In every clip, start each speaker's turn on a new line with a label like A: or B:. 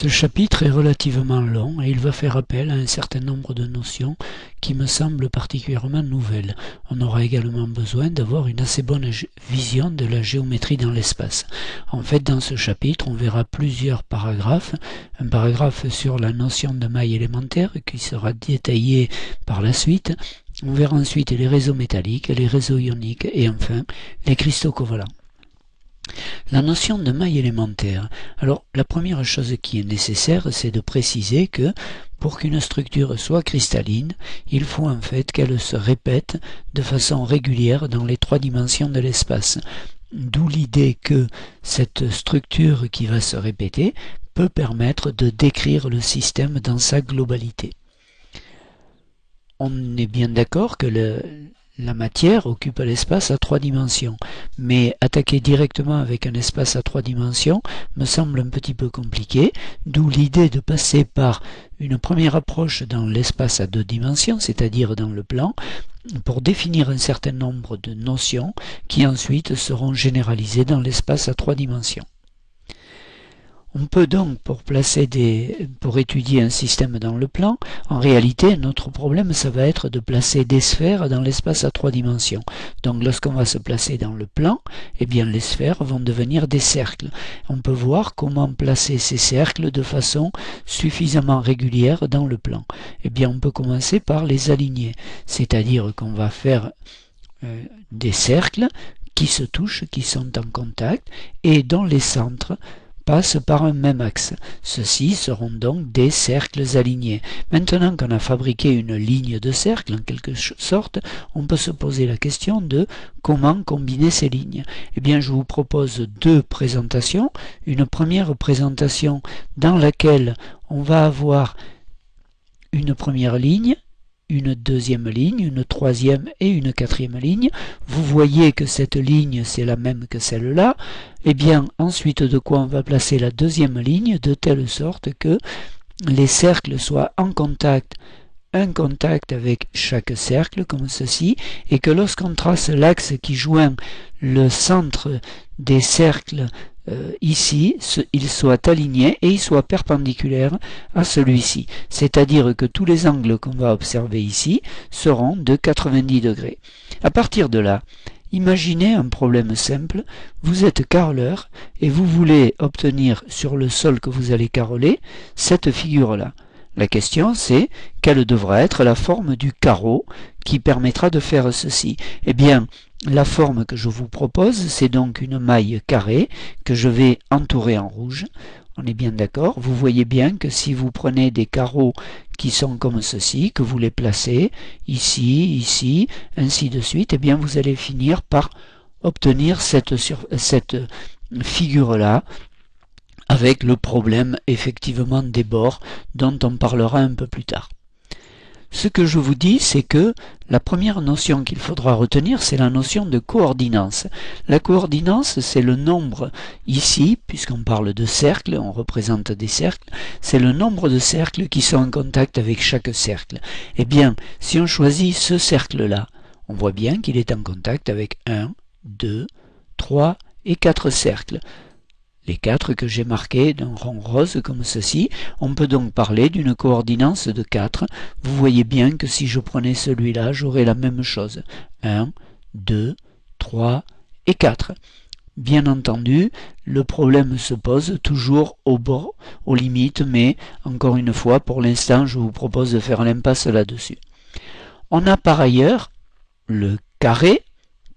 A: Ce chapitre est relativement long et il va faire appel à un certain nombre de notions qui me semblent particulièrement nouvelles. On aura également besoin d'avoir une assez bonne vision de la géométrie dans l'espace. En fait, dans ce chapitre, on verra plusieurs paragraphes. Un paragraphe sur la notion de maille élémentaire qui sera détaillé par la suite. On verra ensuite les réseaux métalliques, les réseaux ioniques et enfin les cristaux covalents. La notion de maille élémentaire. Alors, la première chose qui est nécessaire, c'est de préciser que pour qu'une structure soit cristalline, il faut en fait qu'elle se répète de façon régulière dans les trois dimensions de l'espace. D'où l'idée que cette structure qui va se répéter peut permettre de décrire le système dans sa globalité. On est bien d'accord que la matière occupe l'espace à trois dimensions, mais attaquer directement avec un espace à trois dimensions me semble un petit peu compliqué, d'où l'idée de passer par une première approche dans l'espace à deux dimensions, c'est-à-dire dans le plan, pour définir un certain nombre de notions qui ensuite seront généralisées dans l'espace à trois dimensions. On peut donc, pour étudier un système dans le plan, en réalité, notre problème, ça va être de placer des sphères dans l'espace à trois dimensions. Donc, lorsqu'on va se placer dans le plan, eh bien, les sphères vont devenir des cercles. On peut voir comment placer ces cercles de façon suffisamment régulière dans le plan. Eh bien, on peut commencer par les aligner, c'est-à-dire qu'on va faire des cercles qui se touchent, qui sont en contact, et dont les centres passent par un même axe. Ceux-ci seront donc des cercles alignés. Maintenant qu'on a fabriqué une ligne de cercle, en quelque sorte, on peut se poser la question de comment combiner ces lignes. Eh bien, je vous propose deux présentations. Une première présentation dans laquelle on va avoir une première ligne, une deuxième ligne, une troisième et une quatrième ligne. Vous voyez que cette ligne, c'est la même que celle-là. Et bien, ensuite de quoi on va placer la deuxième ligne de telle sorte que les cercles soient en contact, un contact avec chaque cercle, comme ceci, et que lorsqu'on trace l'axe qui joint le centre des cercles ici, il soit aligné et il soit perpendiculaire à celui-ci. C'est-à-dire que tous les angles qu'on va observer ici seront de 90 degrés. À partir de là, imaginez un problème simple. Vous êtes carreleur et vous voulez obtenir sur le sol que vous allez carreler cette figure-là. La question c'est, quelle devra être la forme du carreau qui permettra de faire ceci? Eh bien, la forme que je vous propose, c'est donc une maille carrée que je vais entourer en rouge. On est bien d'accord? Vous voyez bien que si vous prenez des carreaux qui sont comme ceci, que vous les placez ici, ici, ainsi de suite, eh bien vous allez finir par obtenir cette figure-là, avec le problème effectivement des bords dont on parlera un peu plus tard. Ce que je vous dis, c'est que la première notion qu'il faudra retenir, c'est la notion de coordinance. La coordinance, c'est le nombre, ici, puisqu'on parle de cercles, on représente des cercles, c'est le nombre de cercles qui sont en contact avec chaque cercle. Eh bien, si on choisit ce cercle-là, on voit bien qu'il est en contact avec 1, 2, 3 et 4 cercles. Les 4 que j'ai marqués d'un rond rose comme ceci, on peut donc parler d'une coordinance de 4. Vous voyez bien que si je prenais celui-là, j'aurais la même chose. 1, 2, 3 et 4. Bien entendu, le problème se pose toujours au bord, aux limites, mais encore une fois, pour l'instant, je vous propose de faire l'impasse là-dessus. On a par ailleurs le carré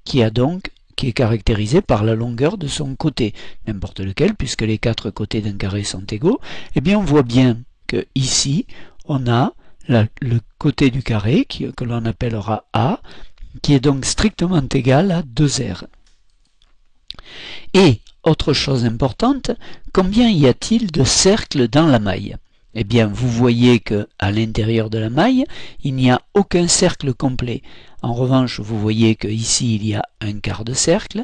A: qui est caractérisé par la longueur de son côté, n'importe lequel, puisque les 4 côtés d'un carré sont égaux. Eh bien, on voit bien que ici, on a le côté du carré, que l'on appellera A, qui est donc strictement égal à 2R. Et, autre chose importante, combien y a-t-il de cercles dans la maille? Eh bien, vous voyez qu'à l'intérieur de la maille, il n'y a aucun cercle complet. En revanche, vous voyez qu'ici, il y a un quart de cercle,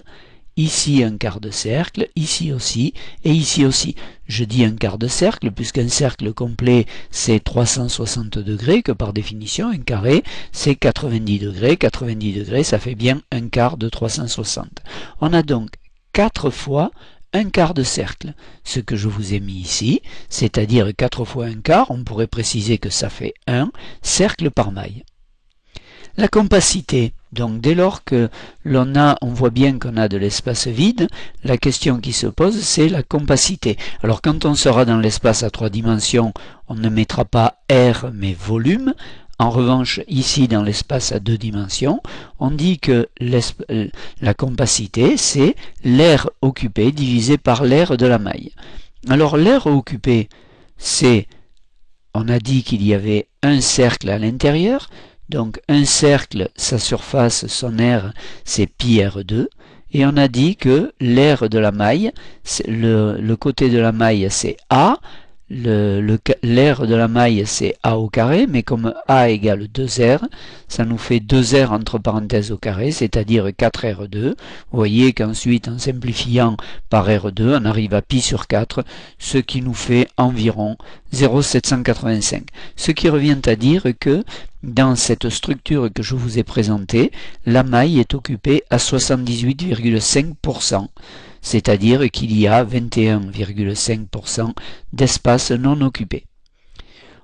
A: ici un quart de cercle, ici aussi, et ici aussi. Je dis un quart de cercle, puisqu'un cercle complet, c'est 360 degrés, que par définition, un carré, c'est 90 degrés. 90 degrés, ça fait bien un quart de 360. On a donc 4 fois un quart de cercle, ce que je vous ai mis ici, c'est-à dire 4 fois un quart, on pourrait préciser que ça fait 1 cercle par maille. La compacité, donc dès lors que on voit bien qu'on a de l'espace vide, la question qui se pose c'est la compacité. Alors quand on sera dans l'espace à 3 dimensions, on ne mettra pas R mais volume. En revanche, ici dans l'espace à 2 dimensions, on dit que la compacité c'est l'aire occupé divisé par l'aire de la maille. Alors l'aire occupé, c'est, on a dit qu'il y avait un cercle à l'intérieur. Donc un cercle, sa surface, son aire, c'est pi r2. Et on a dit que l'aire de la maille, le côté de la maille, c'est A. L'aire de la maille, c'est A au carré, mais comme A égale 2R, ça nous fait 2R entre parenthèses au carré, c'est-à-dire 4R2. Vous voyez qu'ensuite, en simplifiant par R2, on arrive à pi sur 4, ce qui nous fait environ 0,785. Ce qui revient à dire que dans cette structure que je vous ai présentée, la maille est occupée à 78,5%. C'est-à-dire qu'il y a 21,5% d'espace non occupé.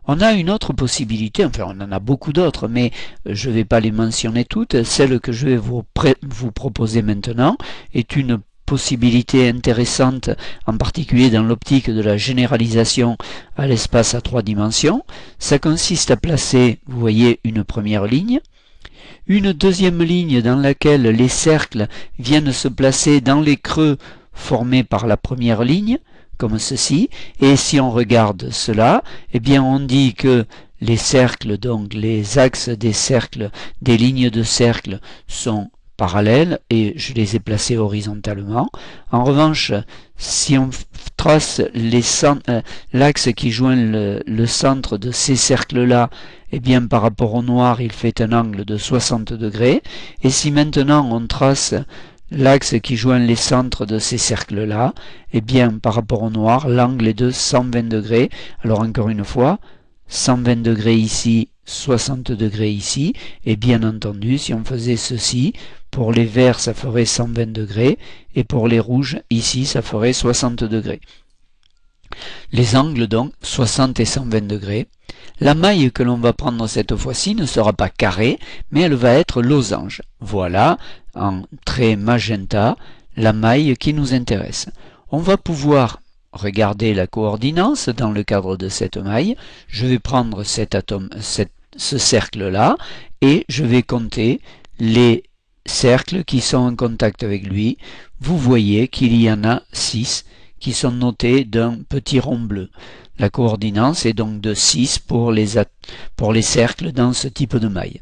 A: On a une autre possibilité, enfin on en a beaucoup d'autres, mais je ne vais pas les mentionner toutes. Celle que je vais vous proposer maintenant est une possibilité intéressante, en particulier dans l'optique de la généralisation à l'espace à 3 dimensions. Ça consiste à placer, vous voyez, une première ligne, une deuxième ligne dans laquelle les cercles viennent se placer dans les creux formés par la première ligne, comme ceci, et si on regarde cela, eh bien on dit que les cercles, donc les axes des cercles, des lignes de cercle sont parallèles et je les ai placés horizontalement. En revanche, si on trace l'axe qui joint le centre de ces cercles-là, eh bien par rapport au noir, il fait un angle de 60 degrés. Et si maintenant on trace l'axe qui joint les centres de ces cercles-là, eh bien par rapport au noir, l'angle est de 120 degrés. Alors encore une fois, 120 degrés ici, 60 degrés ici, et bien entendu, si on faisait ceci, pour les verts ça ferait 120 degrés, et pour les rouges, ici ça ferait 60 degrés. Les angles donc, 60 et 120 degrés. La maille que l'on va prendre cette fois-ci ne sera pas carrée, mais elle va être losange. Voilà, en trait magenta, la maille qui nous intéresse. On va pouvoir regarder la coordinance dans le cadre de cette maille. Je vais prendre ce cercle-là et je vais compter les cercles qui sont en contact avec lui. Vous voyez qu'il y en a 6 qui sont notés d'un petit rond bleu. La coordinance est donc de 6 pour les cercles dans ce type de maille.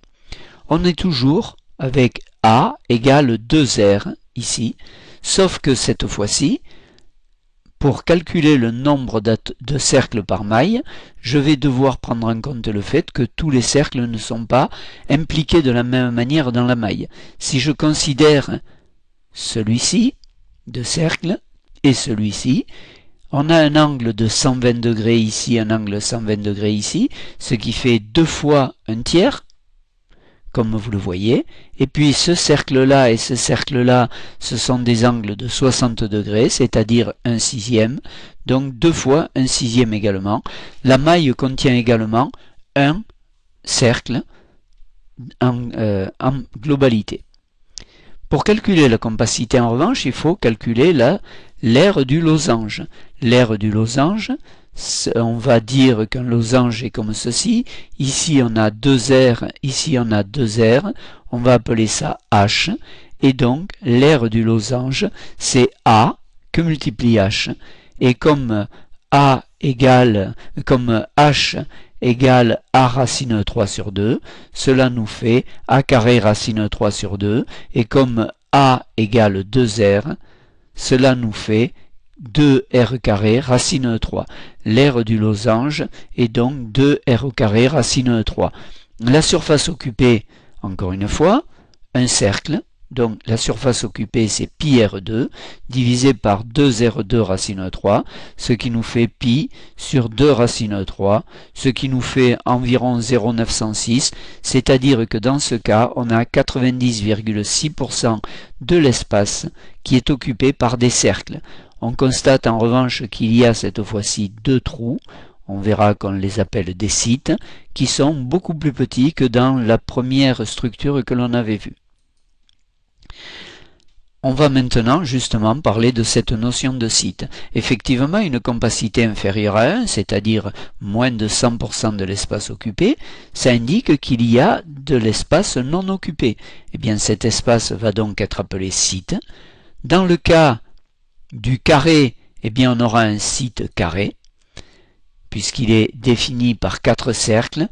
A: On est toujours avec A égale 2R ici, sauf que cette fois-ci, pour calculer le nombre de cercles par maille, je vais devoir prendre en compte le fait que tous les cercles ne sont pas impliqués de la même manière dans la maille. Si je considère celui-ci de cercle et celui-ci, on a un angle de 120 degrés ici, un angle de 120 degrés ici, ce qui fait 2 fois un tiers, comme vous le voyez. Et puis ce cercle-là et ce cercle-là, ce sont des angles de 60 degrés, c'est-à-dire un sixième, donc 2 fois un sixième également. La maille contient également un cercle en globalité. Pour calculer la compacité, en revanche, il faut calculer l'aire du losange. L'aire du losange, on va dire qu'un losange est comme ceci. Ici, on a 2R, ici, on a 2R. On va appeler ça H. Et donc, l'aire du losange, c'est A que multiplie H. Et comme H égale A racine 3 sur 2, cela nous fait A carré racine 3 sur 2, et comme A égale 2R, cela nous fait 2R carré racine 3. L'aire du losange est donc 2R carré racine 3. La surface occupée, encore une fois, un cercle, Donc la surface occupée c'est pi R2 divisé par 2R2 racine 3, ce qui nous fait pi sur 2 racine 3, ce qui nous fait environ 0,906, c'est-à-dire que dans ce cas on a 90,6% de l'espace qui est occupé par des cercles. On constate en revanche qu'il y a cette fois-ci deux trous, on verra qu'on les appelle des sites, qui sont beaucoup plus petits que dans la première structure que l'on avait vue. On va maintenant justement parler de cette notion de site. Effectivement, une compacité inférieure à 1, c'est-à-dire moins de 100% de l'espace occupé, ça indique qu'il y a de l'espace non occupé. Eh bien, cet espace va donc être appelé site. Dans le cas du carré, eh bien, on aura un site carré, puisqu'il est défini par 4 cercles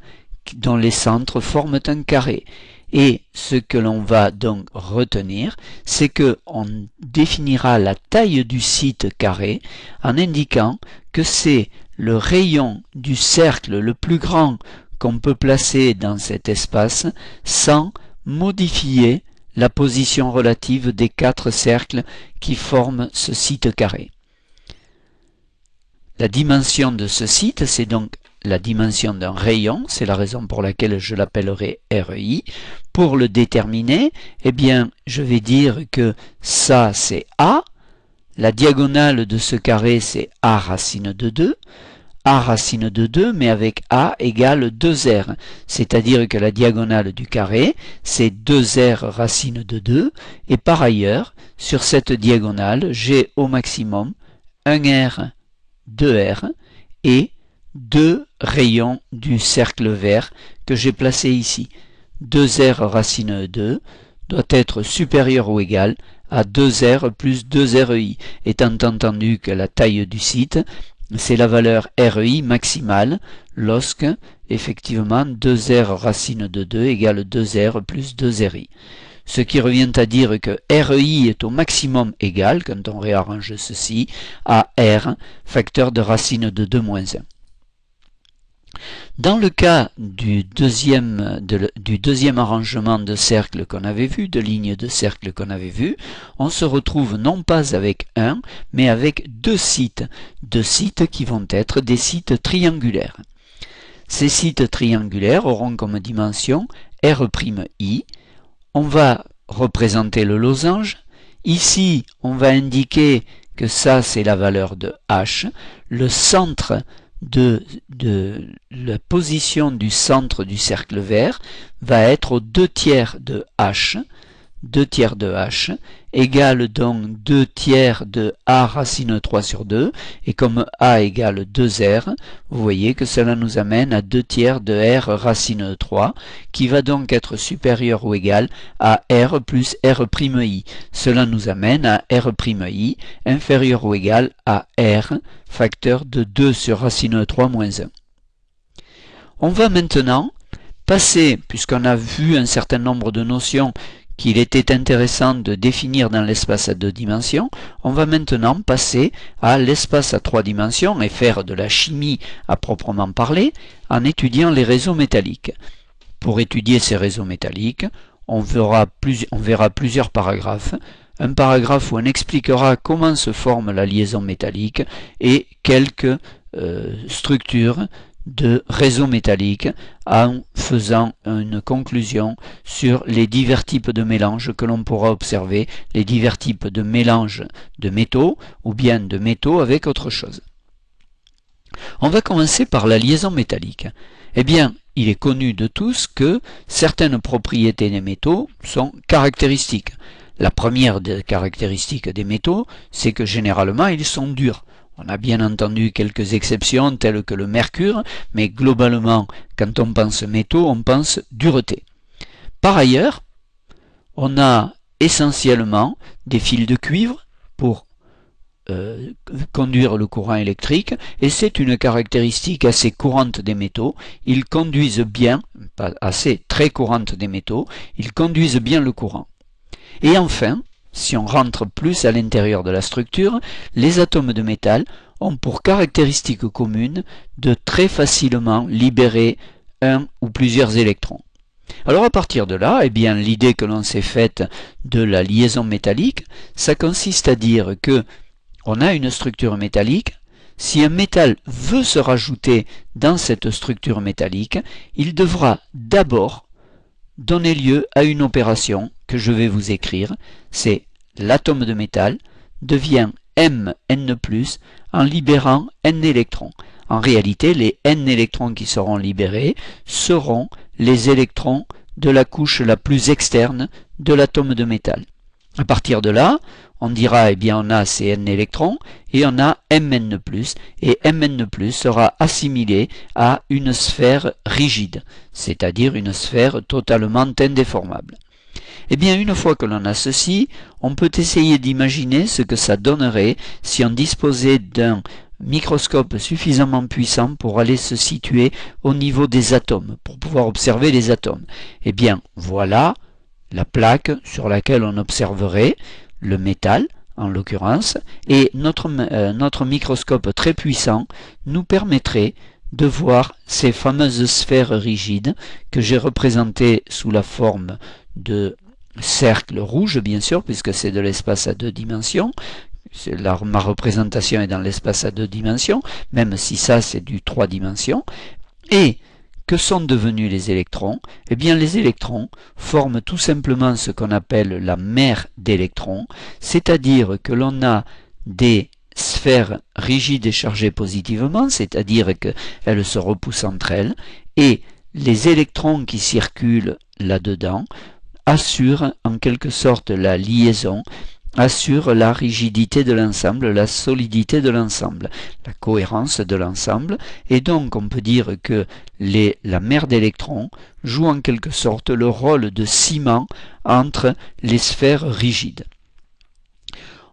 A: dont les centres forment un carré. Et ce que l'on va donc retenir, c'est qu'on définira la taille du site carré en indiquant que c'est le rayon du cercle le plus grand qu'on peut placer dans cet espace sans modifier la position relative des 4 cercles qui forment ce site carré. La dimension de ce site, c'est donc la dimension d'un rayon, c'est la raison pour laquelle je l'appellerai RI. Pour le déterminer, eh bien, je vais dire que ça, c'est A. La diagonale de ce carré, c'est A racine de 2. A racine de 2, mais avec A égale 2R. C'est-à-dire que la diagonale du carré, c'est 2R racine de 2. Et par ailleurs, sur cette diagonale, j'ai au maximum 1R, 2R et 2 rayons du cercle vert que j'ai placé ici. 2R racine 2 doit être supérieur ou égal à 2R plus 2RI, étant entendu que la taille du site, c'est la valeur RI maximale lorsque, effectivement, 2R racine de 2 égale 2R plus 2RI. Ce qui revient à dire que RI est au maximum égal, quand on réarrange ceci, à R, facteur de racine de 2 moins 1. Dans le cas du deuxième arrangement de cercle qu'on avait vu, de lignes de cercle qu'on avait vu, on se retrouve non pas avec un, mais avec deux sites qui vont être des sites triangulaires. Ces sites triangulaires auront comme dimension R'I. On va représenter le losange. Ici, on va indiquer que ça, c'est la valeur de H. Le centre de la position du centre du cercle vert va être aux 2 tiers de H, 2 tiers de H, égale donc 2 tiers de A racine 3 sur 2, et comme A égale 2R, vous voyez que cela nous amène à 2 tiers de R racine 3, qui va donc être supérieur ou égal à R plus R'I. Cela nous amène à R'I inférieur ou égal à R, facteur de 2 sur racine 3 moins 1. On va maintenant passer, puisqu'on a vu un certain nombre de notions qu'il était intéressant de définir dans l'espace à 2 dimensions, on va maintenant passer à l'espace à 3 dimensions et faire de la chimie à proprement parler en étudiant les réseaux métalliques. Pour étudier ces réseaux métalliques, on verra plusieurs paragraphes. Un paragraphe où on expliquera comment se forme la liaison métallique et quelques structures de réseaux métalliques en faisant une conclusion sur les divers types de mélanges que l'on pourra observer, les divers types de mélanges de métaux ou bien de métaux avec autre chose. On va commencer par la liaison métallique. Eh bien, il est connu de tous que certaines propriétés des métaux sont caractéristiques. La première des caractéristiques des métaux, c'est que généralement ils sont durs. On a bien entendu quelques exceptions telles que le mercure, mais globalement, quand on pense métaux, on pense dureté. Par ailleurs, on a essentiellement des fils de cuivre pour conduire le courant électrique, et c'est une caractéristique assez courante des métaux. Ils conduisent bien, pas assez, très courante des métaux, ils conduisent bien le courant. Et enfin, si on rentre plus à l'intérieur de la structure, les atomes de métal ont pour caractéristique commune de très facilement libérer un ou plusieurs électrons. Alors à partir de là, eh bien l'idée que l'on s'est faite de la liaison métallique, ça consiste à dire que on a une structure métallique. Si un métal veut se rajouter dans cette structure métallique, il devra d'abord donner lieu à une opération que je vais vous écrire. C'est l'atome de métal devient Mn+, en libérant N électrons. En réalité, les N électrons qui seront libérés seront les électrons de la couche la plus externe de l'atome de métal. À partir de là, on dira, eh bien, on a ces N électrons et on a Mn+, et Mn+ sera assimilé à une sphère rigide, c'est-à-dire une sphère totalement indéformable. Eh bien, une fois que l'on a ceci, on peut essayer d'imaginer ce que ça donnerait si on disposait d'un microscope suffisamment puissant pour aller se situer au niveau des atomes, pour pouvoir observer les atomes. Eh bien, voilà la plaque sur laquelle on observerait le métal, en l'occurrence, et notre microscope très puissant nous permettrait de voir ces fameuses sphères rigides que j'ai représentées sous la forme de cercles rouges, bien sûr, puisque c'est de l'espace à 2 dimensions. Ma représentation est dans l'espace à 2 dimensions, même si ça c'est du 3 dimensions. Et que sont devenus les électrons? Eh bien, les électrons forment tout simplement ce qu'on appelle la mer d'électrons, c'est-à-dire que l'on a des sphères rigides et chargées positivement, c'est-à-dire qu'elles se repoussent entre elles, et les électrons qui circulent là-dedans assurent en quelque sorte la liaison, assure la rigidité de l'ensemble, la solidité de l'ensemble, la cohérence de l'ensemble, et donc on peut dire que la mer d'électrons joue en quelque sorte le rôle de ciment entre les sphères rigides.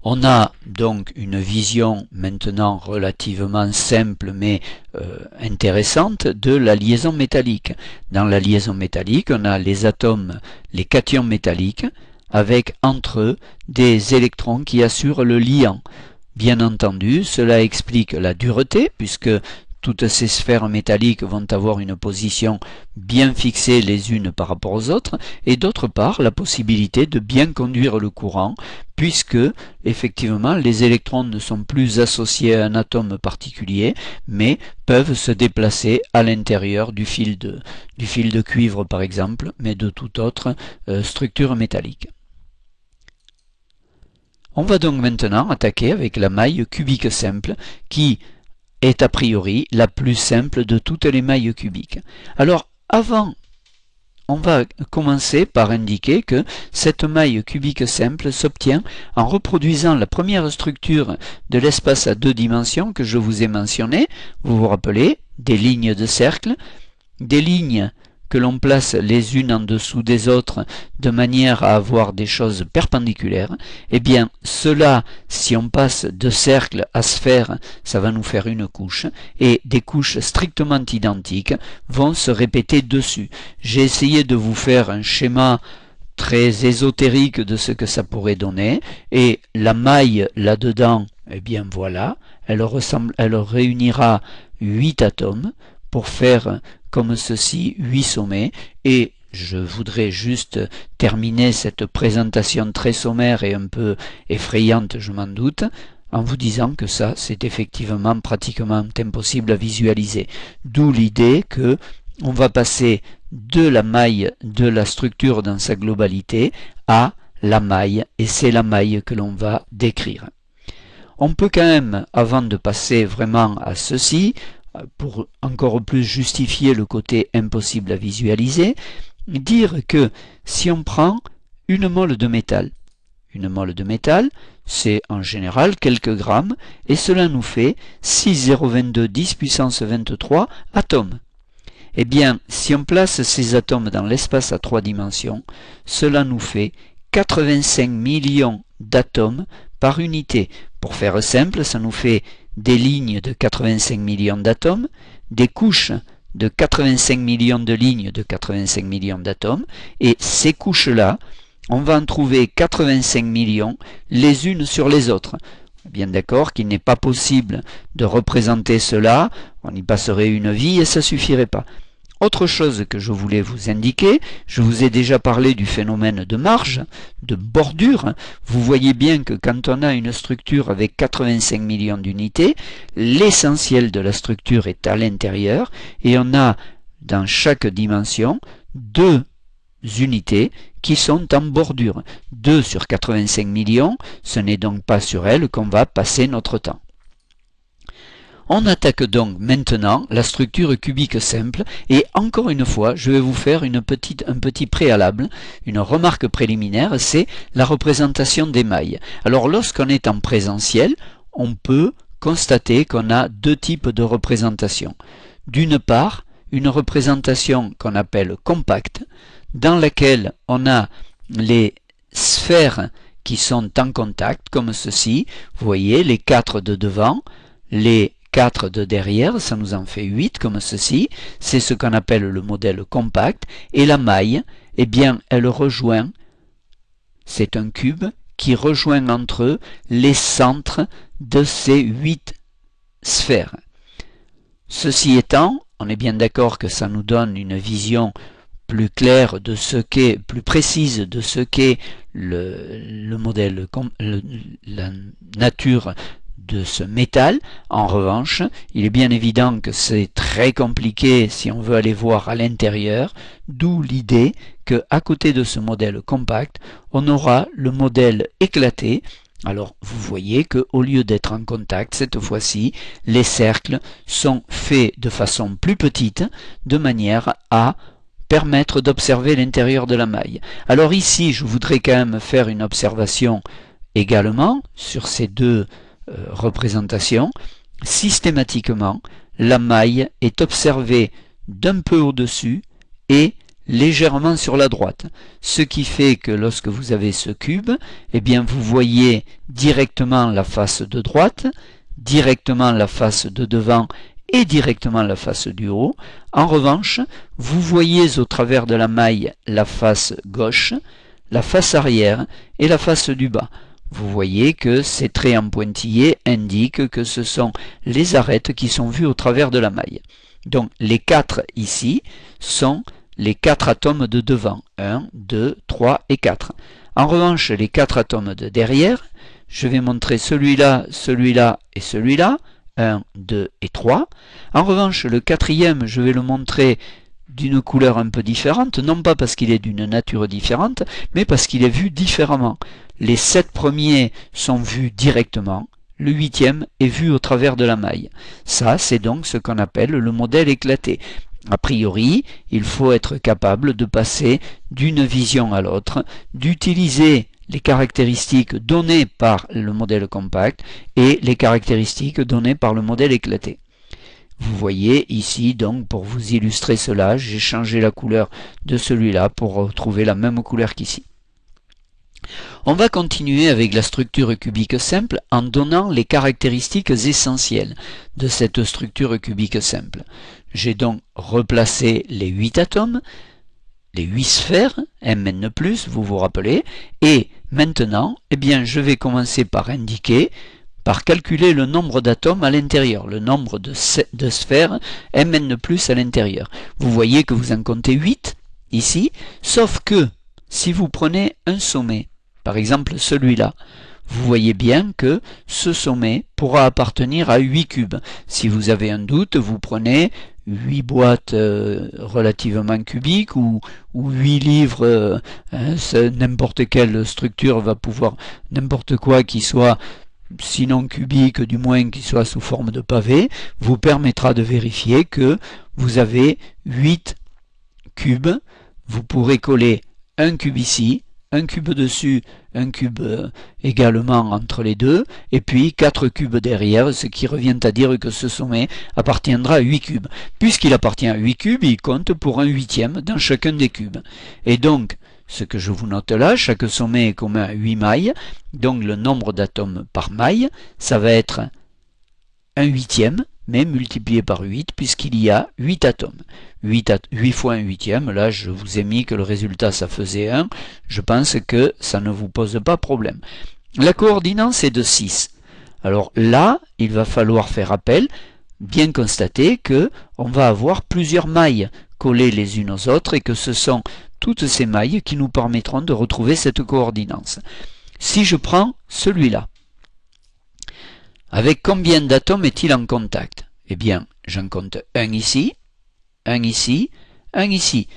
A: On a donc une vision maintenant relativement simple mais intéressante de la liaison métallique. Dans la liaison métallique, on a les atomes, les cations métalliques, avec entre eux des électrons qui assurent le liant. Bien entendu, cela explique la dureté, puisque toutes ces sphères métalliques vont avoir une position bien fixée les unes par rapport aux autres, et d'autre part la possibilité de bien conduire le courant, puisque effectivement les électrons ne sont plus associés à un atome particulier, mais peuvent se déplacer à l'intérieur du fil de cuivre par exemple, mais de toute autre structure métallique. On va donc maintenant attaquer avec la maille cubique simple qui est a priori la plus simple de toutes les mailles cubiques. Alors avant, on va commencer par indiquer que cette maille cubique simple s'obtient en reproduisant la première structure de l'espace à 2 dimensions que je vous ai mentionné. Vous vous rappelez, des lignes de cercle, des lignes que l'on place les unes en dessous des autres de manière à avoir des choses perpendiculaires, eh bien cela, si on passe de cercle à sphère, ça va nous faire une couche, et des couches strictement identiques vont se répéter dessus. J'ai essayé de vous faire un schéma très ésotérique de ce que ça pourrait donner, et la maille là-dedans, eh bien voilà, elle réunira 8 atomes pour faire comme ceci 8 sommets, et je voudrais juste terminer cette présentation très sommaire et un peu effrayante, je m'en doute, en vous disant que ça c'est effectivement pratiquement impossible à visualiser. D'où l'idée que on va passer de la maille de la structure dans sa globalité à la maille, et c'est la maille que l'on va décrire. On peut quand même, avant de passer vraiment à ceci, pour encore plus justifier le côté impossible à visualiser, dire que si on prend une mole de métal, c'est en général quelques grammes, et cela nous fait 6,022 10 puissance 23 atomes. Eh bien, si on place ces atomes dans l'espace à 3 dimensions, cela nous fait 85 millions d'atomes par unité. Pour faire simple, ça nous fait des lignes de 85 millions d'atomes, des couches de 85 millions de lignes de 85 millions d'atomes, et ces couches-là, on va en trouver 85 millions les unes sur les autres. Bien d'accord qu'il n'est pas possible de représenter cela, on y passerait une vie et ça ne suffirait pas. Autre chose que je voulais vous indiquer, je vous ai déjà parlé du phénomène de marge, de bordure. Vous voyez bien que quand on a une structure avec 85 millions d'unités, l'essentiel de la structure est à l'intérieur et on a dans chaque dimension deux unités qui sont en bordure. 2 sur 85 millions, ce n'est donc pas sur elles qu'on va passer notre temps. On attaque donc maintenant la structure cubique simple et encore une fois, je vais vous faire un petit préalable, une remarque préliminaire, c'est la représentation des mailles. Alors lorsqu'on est en présentiel, on peut constater qu'on a deux types de représentation. D'une part, une représentation qu'on appelle compacte, dans laquelle on a les sphères qui sont en contact, comme ceci. Vous voyez, les 4 de devant, les 4 de derrière, ça nous en fait 8 comme ceci, c'est ce qu'on appelle le modèle compact, et la maille, eh bien, elle rejoint, c'est un cube qui rejoint entre eux les centres de ces 8 sphères. Ceci étant, on est bien d'accord que ça nous donne une vision plus claire de ce qu'est, plus précise de ce qu'est le modèle, la nature de ce métal. En revanche, il est bien évident que c'est très compliqué si on veut aller voir à l'intérieur, d'où l'idée qu'à côté de ce modèle compact, on aura le modèle éclaté. Alors vous voyez qu'au lieu d'être en contact, cette fois-ci, les cercles sont faits de façon plus petite, de manière à permettre d'observer l'intérieur de la maille. Alors ici, je voudrais quand même faire une observation également sur ces deux représentations. Systématiquement, la maille est observée d'un peu au-dessus et légèrement sur la droite. Ce qui fait que lorsque vous avez ce cube, eh bien vous voyez directement la face de droite, directement la face de devant et directement la face du haut. En revanche, vous voyez au travers de la maille la face gauche, la face arrière et la face du bas. Vous voyez que ces traits en pointillés indiquent que ce sont les arêtes qui sont vues au travers de la maille. Donc les 4 ici sont les 4 atomes de devant, 1, 2, 3 et 4. En revanche, les 4 atomes de derrière, je vais montrer celui-là, celui-là et celui-là, 1, 2 et 3. En revanche, le quatrième, je vais le montrer d'une couleur un peu différente, non pas parce qu'il est d'une nature différente, mais parce qu'il est vu différemment. Les 7 premiers sont vus directement, le 8e est vu au travers de la maille. Ça, c'est donc ce qu'on appelle le modèle éclaté. A priori, il faut être capable de passer d'une vision à l'autre, d'utiliser les caractéristiques données par le modèle compact et les caractéristiques données par le modèle éclaté. Vous voyez ici, donc, pour vous illustrer cela, j'ai changé la couleur de celui-là pour retrouver la même couleur qu'ici. On va continuer avec la structure cubique simple en donnant les caractéristiques essentielles de cette structure cubique simple. J'ai donc replacé les 8 atomes, les 8 sphères, Mn+, vous vous rappelez, et maintenant, eh bien, je vais commencer par indiquer, par calculer le nombre d'atomes à l'intérieur, le nombre de sphères Mn+ à l'intérieur. Vous voyez que vous en comptez 8 ici, sauf que si vous prenez un sommet, par exemple celui-là, vous voyez bien que ce sommet pourra appartenir à 8 cubes. Si vous avez un doute, vous prenez 8 boîtes relativement cubiques ou 8 livres, n'importe quelle structure va pouvoir, n'importe quoi qui soit sinon cubique, du moins qui soit sous forme de pavé, vous permettra de vérifier que vous avez 8 cubes. Vous pourrez coller un cube ici, un cube dessus, un cube également entre les deux, et puis 4 cubes derrière, ce qui revient à dire que ce sommet appartiendra à 8 cubes. Puisqu'il appartient à 8 cubes, il compte pour un huitième dans chacun des cubes. Et donc, ce que je vous note là, chaque sommet est commun à 8 mailles, donc le nombre d'atomes par maille, ça va être un huitième, mais multiplié par 8, puisqu'il y a 8 atomes. 8 fois un huitième, là je vous ai mis que le résultat ça faisait 1, je pense que ça ne vous pose pas problème. La coordinance est de 6. Alors là, il va falloir faire appel, bien constater que on va avoir plusieurs mailles collées les unes aux autres et que ce sont toutes ces mailles qui nous permettront de retrouver cette coordinance. Si je prends celui-là, avec combien d'atomes est-il en contact? Eh bien, j'en compte un ici, un ici, un ici.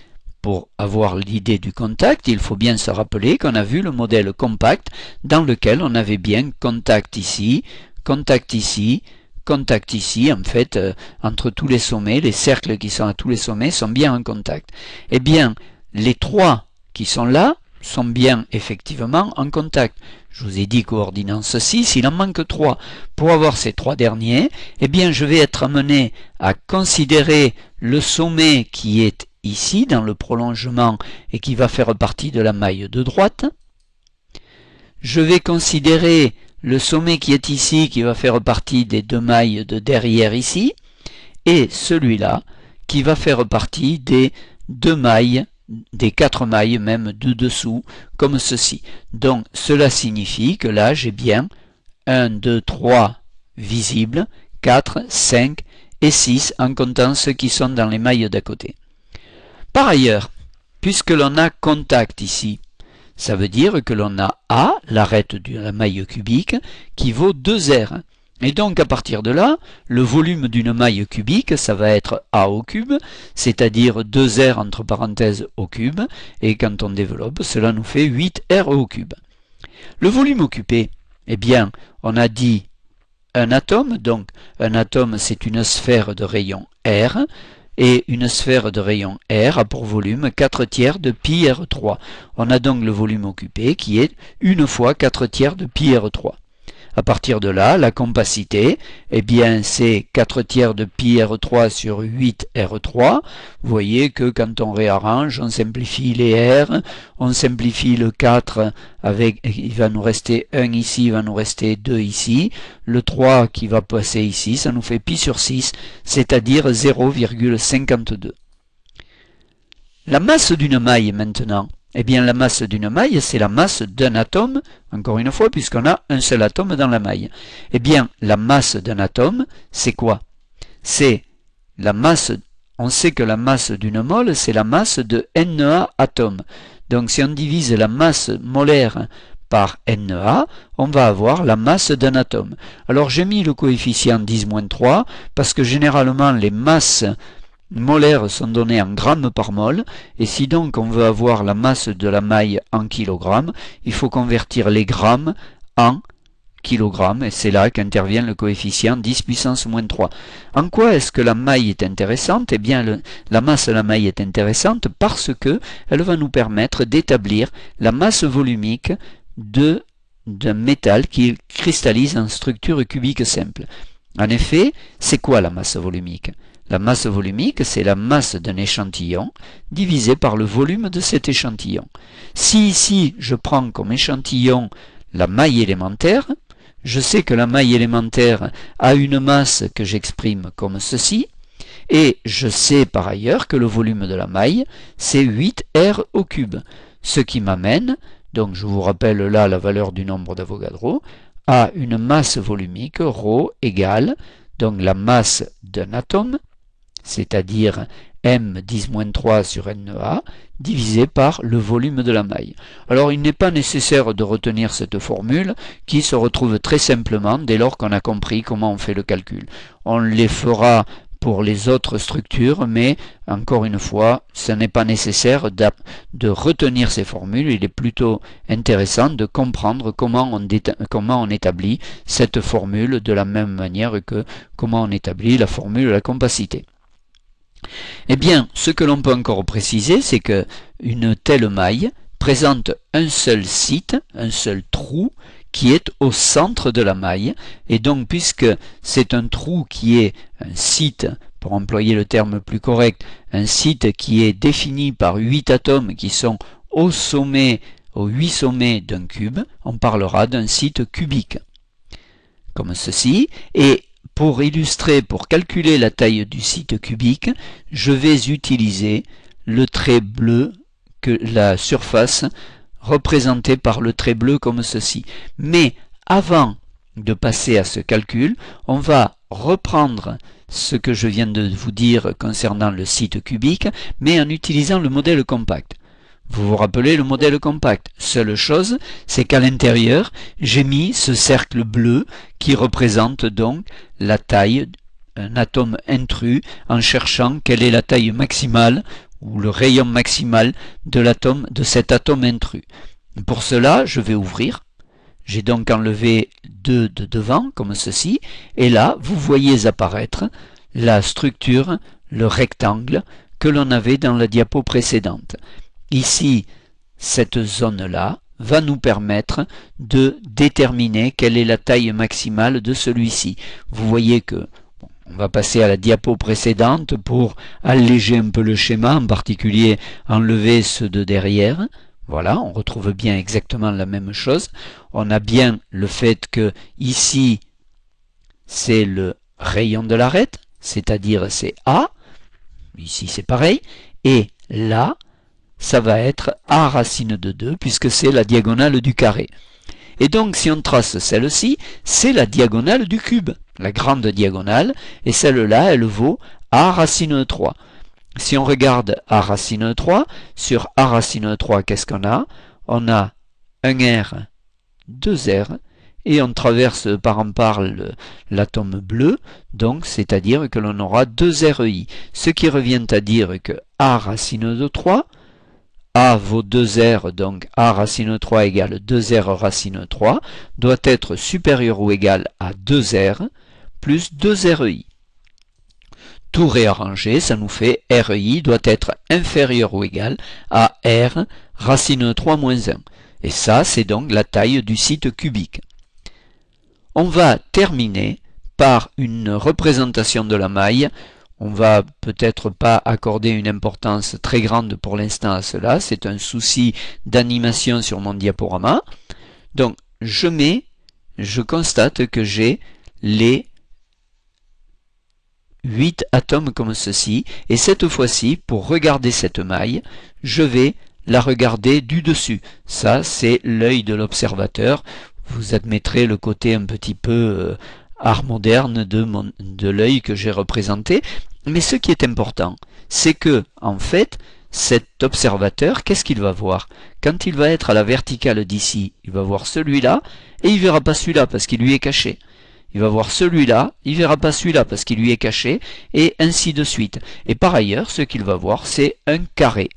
A: Pour avoir l'idée du contact, il faut bien se rappeler qu'on a vu le modèle compact dans lequel on avait bien contact ici, contact ici, contact ici. En fait, entre tous les sommets, les cercles qui sont à tous les sommets sont bien en contact. Eh bien, les trois qui sont là sont bien effectivement en contact. Je vous ai dit coordinance 6, il en manque 3. Pour avoir ces trois derniers, eh bien je vais être amené à considérer le sommet qui est ici dans le prolongement et qui va faire partie de la maille de droite. Je vais considérer le sommet qui est ici qui va faire partie des deux mailles de derrière ici et celui-là qui va faire partie des deux mailles, des quatre mailles même de dessous, comme ceci. Donc cela signifie que là j'ai bien 1, 2, 3 visibles, 4, 5 et 6 en comptant ceux qui sont dans les mailles d'à côté. Par ailleurs, puisque l'on a contact ici, ça veut dire que l'on a A, l'arête de la maille cubique, qui vaut 2R. Et donc à partir de là, le volume d'une maille cubique, ça va être A au cube, c'est-à-dire 2R entre parenthèses au cube, et quand on développe, cela nous fait 8R au cube. Le volume occupé, eh bien, on a dit un atome, donc un atome c'est une sphère de rayon R, et une sphère de rayon R a pour volume 4 tiers de pi R3. On a donc le volume occupé qui est 1 fois 4 tiers de pi R3. À partir de là, la compacité, eh bien c'est 4 tiers de pi R3 sur 8 R3. Vous voyez que quand on réarrange, on simplifie les R, on simplifie le 4 avec, il va nous rester 1 ici, il va nous rester 2 ici. Le 3 qui va passer ici, ça nous fait pi sur 6, c'est-à-dire 0,52. La masse d'une maille maintenant. Eh bien, la masse d'une maille, c'est la masse d'un atome, encore une fois, puisqu'on a un seul atome dans la maille. Eh bien, la masse d'un atome, c'est quoi? C'est la masse, on sait que la masse d'une mole, c'est la masse de Na atomes. Donc, si on divise la masse molaire par Na, on va avoir la masse d'un atome. Alors, j'ai mis le coefficient 10-3, parce que généralement, les masses molaires sont donnés en grammes par mol, et si donc on veut avoir la masse de la maille en kilogrammes, il faut convertir les grammes en kilogrammes, et c'est là qu'intervient le coefficient 10 puissance moins 3. En quoi est-ce que la maille est intéressante? Eh bien, la masse de la maille est intéressante parce que elle va nous permettre d'établir la masse volumique d'un métal qui cristallise en structure cubique simple. En effet, c'est quoi la masse volumique? La masse volumique, c'est la masse d'un échantillon divisé par le volume de cet échantillon. Si ici, je prends comme échantillon la maille élémentaire, je sais que la maille élémentaire a une masse que j'exprime comme ceci, et je sais par ailleurs que le volume de la maille, c'est 8R au cube, ce qui m'amène, donc je vous rappelle là la valeur du nombre d'Avogadro, à une masse volumique, ρ égale, donc la masse d'un atome, c'est-à-dire m 10-3 sur Na, divisé par le volume de la maille. Alors il n'est pas nécessaire de retenir cette formule qui se retrouve très simplement dès lors qu'on a compris comment on fait le calcul. On les fera pour les autres structures, mais encore une fois, ce n'est pas nécessaire de retenir ces formules, il est plutôt intéressant de comprendre comment on établit cette formule de la même manière que comment on établit la formule de la compacité. Eh bien, ce que l'on peut encore préciser, c'est que une telle maille présente un seul site, un seul trou, qui est au centre de la maille, et donc puisque c'est un trou qui est un site, pour employer le terme plus correct, un site qui est défini par 8 atomes qui sont au sommet, aux 8 sommets d'un cube, on parlera d'un site cubique, comme ceci, et pour illustrer, pour calculer la taille du site cubique, je vais utiliser le trait bleu, que la surface représentée par le trait bleu comme ceci. Mais avant de passer à ce calcul, on va reprendre ce que je viens de vous dire concernant le site cubique, mais en utilisant le modèle compact. Vous vous rappelez le modèle compact? Seule chose, c'est qu'à l'intérieur, j'ai mis ce cercle bleu qui représente donc la taille d'un atome intrus en cherchant quelle est la taille maximale ou le rayon maximal de cet atome intrus. Pour cela, je vais ouvrir. J'ai donc enlevé 2 de devant, comme ceci, et là, vous voyez apparaître la structure, le rectangle que l'on avait dans la diapo précédente. Ici, cette zone-là va nous permettre de déterminer quelle est la taille maximale de celui-ci. Vous voyez que on va passer à la diapo précédente pour alléger un peu le schéma, en particulier enlever ceux de derrière. Voilà, on retrouve bien exactement la même chose. On a bien le fait que ici, c'est le rayon de l'arête, c'est-à-dire c'est A. Ici, c'est pareil. Et là, ça va être A racine de 2, puisque c'est la diagonale du carré. Et donc, si on trace celle-ci, c'est la diagonale du cube, la grande diagonale, et celle-là, elle vaut A racine 3. Si on regarde A racine 3, sur A racine 3, qu'est-ce qu'on a? On a un R, 2 R, et on traverse par en par l'atome bleu, donc c'est-à-dire que l'on aura 2 RI, ce qui revient à dire que A racine de 3, A vaut 2R, donc A racine 3 égale 2R racine 3, doit être supérieur ou égal à 2R plus 2RI. Tout réarrangé, ça nous fait RI doit être inférieur ou égal à R racine 3 moins 1. Et ça, c'est donc la taille du site cubique. On va terminer par une représentation de la maille. On va peut-être pas accorder une importance très grande pour l'instant à cela. C'est un souci d'animation sur mon diaporama. Donc, je constate que j'ai les 8 atomes comme ceci, et cette fois-ci, pour regarder cette maille, je vais la regarder du dessus. Ça, c'est l'œil de l'observateur. Vous admettrez le côté un petit peu art moderne de l'œil que j'ai représenté. Mais ce qui est important, c'est que, en fait, cet observateur, qu'est-ce qu'il va voir? Quand il va être à la verticale d'ici, il va voir celui-là, et il ne verra pas celui-là parce qu'il lui est caché. Il va voir celui-là, il ne verra pas celui-là parce qu'il lui est caché, et ainsi de suite. Et par ailleurs, ce qu'il va voir, c'est un carré.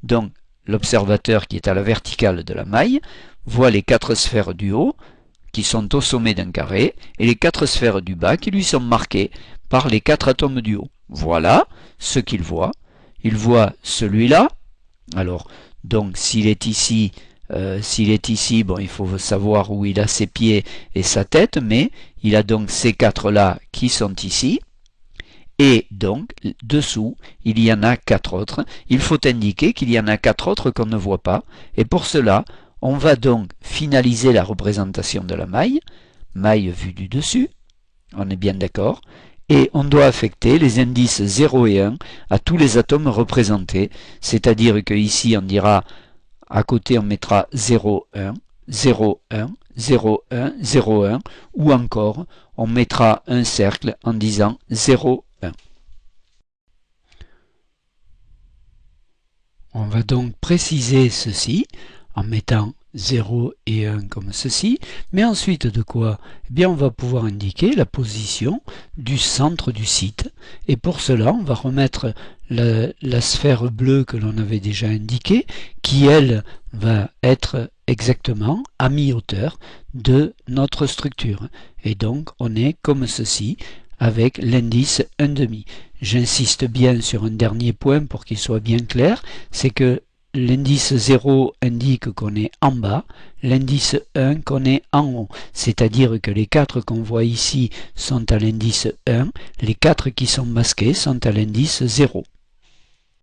A: Donc, l'observateur qui est à la verticale de la maille voit les 4 sphères du haut, qui sont au sommet d'un carré, et les 4 sphères du bas qui lui sont marquées par les 4 atomes du haut. Voilà ce qu'il voit. Il voit celui-là. Alors, donc, s'il est ici, bon, il faut savoir où il a ses pieds et sa tête, mais il a donc ces 4-là qui sont ici. Et donc, dessous, il y en a 4 autres. Il faut indiquer qu'il y en a 4 autres qu'on ne voit pas. Et pour cela, on va donc finaliser la représentation de la maille vue du dessus. On est bien d'accord. Et on doit affecter les indices 0 et 1 à tous les atomes représentés. C'est-à-dire qu'ici, on dira, à côté, on mettra 0, 1, 0, 1, 0, 1, 0, 1, ou encore, on mettra un cercle en disant 0, 1. On va donc préciser ceci en mettant 0 et 1 comme ceci, mais ensuite de quoi? Eh bien, on va pouvoir indiquer la position du centre du site, et pour cela, on va remettre la sphère bleue que l'on avait déjà indiquée, qui, elle, va être exactement à mi-hauteur de notre structure. Et donc, on est comme ceci, avec l'indice 1,5. J'insiste bien sur un dernier point pour qu'il soit bien clair, c'est que l'indice 0 indique qu'on est en bas, l'indice 1 qu'on est en haut. C'est-à-dire que les 4 qu'on voit ici sont à l'indice 1, les 4 qui sont masqués sont à l'indice 0.